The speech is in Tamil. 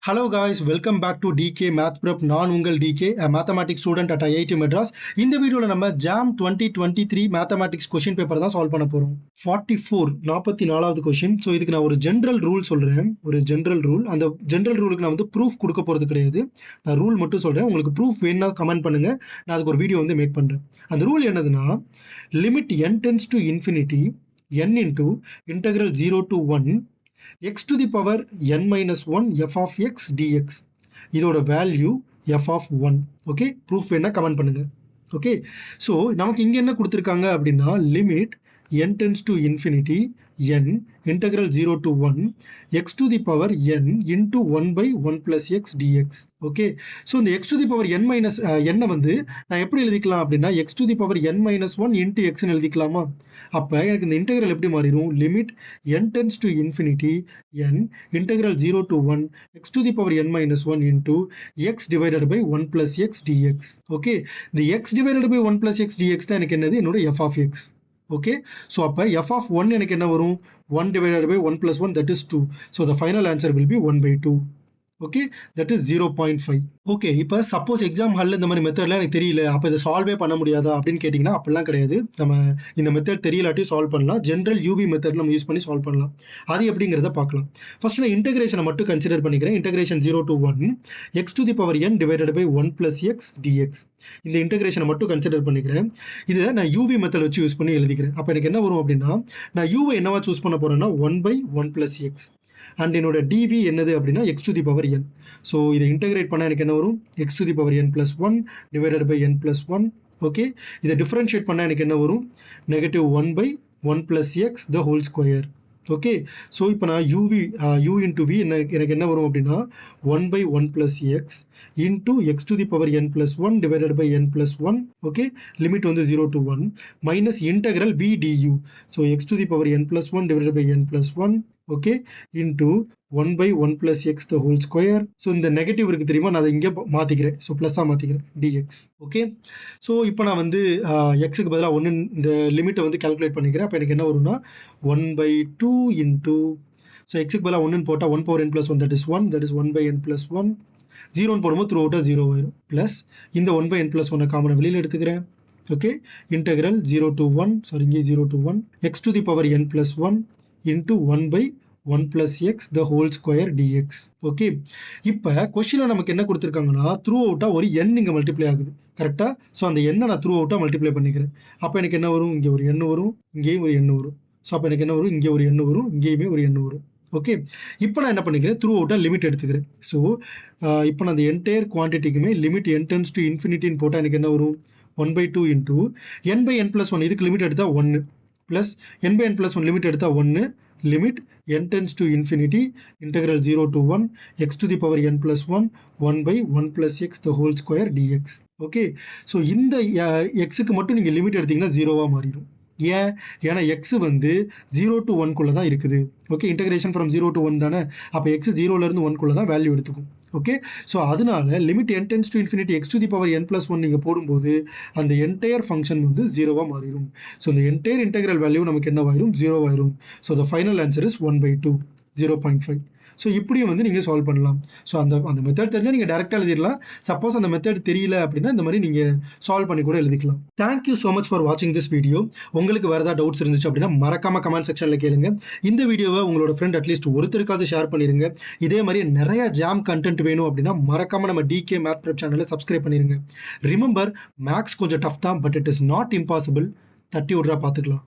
Hello guys, welcome back to DK Math Prep. நான் உங்கள் DK, a mathematics student at IIT Madras. இந்த வீடியோல நம்ம JAM 2023 mathematics question paper தான் சால்வ் பண்ண போறோம். 44வது கொஸ்டின். ஸோ இதுக்கு நான் ஒரு ஜென்ரல் ரூல் சொல்றேன். ஒரு ஜென்ரல் ரூல். அந்த ஜென்ரல் ரூலுக்கு நான் வந்து ப்ரூஃப் கொடுக்க போறது கிடையாது. நான் ரூல் மட்டும் சொல்றேன். உங்களுக்கு ப்ரூஃப் வேணும்னா கமெண்ட் பண்ணுங்க. நான் அதுக்கு ஒரு வீடியோ வந்து மேக் பண்றேன். அந்த ரூல் என்னதுன்னா, limit n tends to infinity n into integral 0 to 1 x to the power n minus 1 f of x dx. இதோட value f of 1. Okay, proof வேணா கமெண்ட் பண்ணுங்க. ஓகே, ஸோ நமக்கு இங்க என்ன கொடுத்துருக்காங்க அப்படின்னா, limit n tends to infinity n integral 0 to 1 x to the power n into 1 by 1 plus x dx. Okay, so இந்த x to the power n minus n வந்து நான் எப்படி எழுதிக்கலாம் அப்படின்னா, x to the power n minus 1 into x ன்னு எழுதிக்கலாமா? அப்போ எனக்கு இந்த இன்டெகிரல் எப்படி மாறிடும்? Limit n tends to infinity n integral 0 to 1 x to the power n minus 1 into x divided by 1 plus x dx. Okay, இந்த x divided by 1 plus x dx தான் எனக்கு என்னது? என்னோட f of x. Okay, so அப்போ f of 1 எனக்கு என்ன வரும்? 1 divided by 1 plus 1, that is 2. So the final answer will be 1 by 2. Okay, that is 0.5. Okay, இப்போ சப்போஸ் எக்ஸாம் ஹாலில் இந்த மாதிரி மெத்தட்லாம் எனக்கு தெரியல, அப்போ இதை சால்வே பண்ண முடியாதா அப்படின்னு கேட்டிங்கன்னா, அப்படிலாம் கிடையாது. நம்ம இந்த மெத்தட் தெரியலாட்டி சால்வ் பண்ணலாம். ஜென்ரல் யூவி மெத்தட் நம்ம யூஸ் பண்ணி சால்வ் பண்ணலாம். அது எப்படிங்கிறத பார்க்கலாம். ஃபர்ஸ்ட் நான் இன்டெகிரேஷனை மட்டும் கன்சிடர் பண்ணிக்கிறேன். Integration 0 to 1 x to the power n divided by 1 plus x dx. இந்த இன்டெகிரேஷனை மட்டும் கன்சிடர் பண்ணிக்கிறேன். இதை நான் யூவி மெத்தட் வச்சு யூஸ் பண்ணி எழுதிக்கிறேன். அப்போ எனக்கு என்ன வரும் அப்படின்னா, நான் யூவை என்னவா சூஸ் பண்ண போறேன்னா 1 by 1 plus x. அண்ட் என்னோட dv என்னது அப்படின்னா x to the power n. So இதை இன்டெகிரேட் பண்ணால் எனக்கு என்ன வரும்? x to the power n plus 1 divided by n plus 1. Okay, இதை டிஃபரன்ஷியேட் பண்ணால் எனக்கு என்ன வரும்? Negative 1 by 1 plus x the whole square. Okay, so இப்போ நான் u into v எனக்கு என்ன வரும் அப்படின்னா 1 by 1 plus x into x to the power n plus 1 divided by n plus 1. Okay, limit வந்து 0 to 1 minus integral v du. So x to the power n plus 1 divided by n plus 1. Okay, into 1 by 1 plus x the whole square. So இந்த நெகட்டிவ் இருக்கு தெரியுமா, நான் அதை இங்கே மாற்றிக்கிறேன். ஸோ ப்ளஸ்ஸாக மாற்றிக்கிறேன் dx. ஓகே, ஸோ இப்போ நான் வந்து எக்ஸுக்கு பதிலாக 1 இந்த லிமிட்டை வந்து கால்குலேட் பண்ணிக்கிறேன். அப்போ எனக்கு என்ன வரும்னா 1 by 2 into, ஸோ எக்ஸுக்கு பதிலாக 1 போட்டால் 1 power n plus 1, that is 1, that is 1 by n plus 1. 0 போடும்போது த்ரூ அவுட்டாக 0 ஆயிரும். ப்ளஸ் இந்த 1 by n plus 1 காமனை வெளியில் எடுத்துக்கிறேன். ஓகே, இன்டெகிரல் 0 to 1, சாரி இங்கே 0 to 1 x to the power n plus 1 into 1 by 1 plus x the whole square dx. Okay, இப்போ கொஸ்டினில் நமக்கு என்ன கொடுத்துருக்காங்கன்னா, த்ரூ அவுட்டாக ஒரு n இங்கே மல்டிப்ளை ஆகுது. கரெக்டாக? ஸோ அந்த எண்ணை நான் த்ரூ அவுட்டாக மல்டிப்ளை பண்ணிக்கிறேன். அப்போ எனக்கு என்ன வரும்? இங்கே ஒரு n வரும், இங்கேயும் ஒரு n வரும். ஸோ அப்போ எனக்கு என்ன வரும்? இங்கே ஒரு n வரும், இங்கேயுமே ஒரு n வரும். ஓகே, இப்போ நான் என்ன பண்ணிக்கிறேன்? த்ரூ அவுட்டாக லிமிட் எடுத்துக்கிறேன். ஸோ இப்போ நான் அந்த என்டையர் குவான்டிட்டிக்குமே limit n tends to infinity போட்டால் எனக்கு என்ன வரும்? 1 by 2 into n by n plus 1. இதுக்கு லிமிட் எடுத்தால் 1 plus n by n plus 1 limit எடுத்தால் 1 limit n tends to infinity integral 0 to 1 x to the power n plus 1 1 by 1 plus x the whole square dx. Okay, so இந்த எக்ஸுக்கு மட்டும் நீங்கள் லிமிட் எடுத்தீங்கன்னா 0வா மாறிடும். ஏன்? ஏன்னா எக்ஸ் வந்து 0 to 1 தான் இருக்குது. ஓகே, இன்டெகிரேஷன் ஃப்ரம் 0 to 1 தானே. அப்போ எக்ஸ் 0லேருந்து 1 தான் வேல்யூ எடுத்துக்கும். ஓகே, ஸோ அதனால limit n tends to infinity x to the power n plus 1 நீங்கள் போடும்போது அந்த என்டையர் ஃபங்க்ஷன் வந்து 0வா மாறிடும். ஸோ இந்த என்டையர் இன்டெகிரல் வேல்யூ நமக்கு என்னவாயிரும்? 0 ஆயிரும். So the final answer is 1 by 2, 0.5. So இப்படியும் வந்து நீங்கள் சால்வ் பண்ணலாம். ஸோ அந்த மெத்தட் தெரிஞ்சால் நீங்கள் டேரெக்டாக எழுதிடலாம். சப்போஸ் அந்த மெத்தட் தெரியல அப்படின்னா இந்த மாதிரி நீங்கள் சால்வ் பண்ணி கூட எழுதிக்கலாம். தேங்க்யூ ஸோ மச் ஃபார் வாட்சிங் திஸ் வீடியோ. உங்களுக்கு வேறு ஏதாவது டவுட்ஸ் இருந்துச்சு அப்படின்னா மறக்காம கமெண்ட் செக்ஷனில் கேளுங்க. இந்த வீடியோவை உங்களோட ஃப்ரெண்ட் அட்லீஸ்ட் ஒருத்தருக்காவது ஷேர் பண்ணிடுங்க. இதே மாதிரி நிறைய ஜாம் கண்டென்ட் வேணும் அப்படின்னா மறக்காம நம்ம டிகே மேத் ப்ரெப் சேனலை சப்ஸ்கிரைப் பண்ணிடுங்க. ரிமெம்பர், மேக்ஸ் கொஞ்சம் டஃப் தான், but it is not impossible. தட்டி விட்றா பார்த்துக்கலாம்.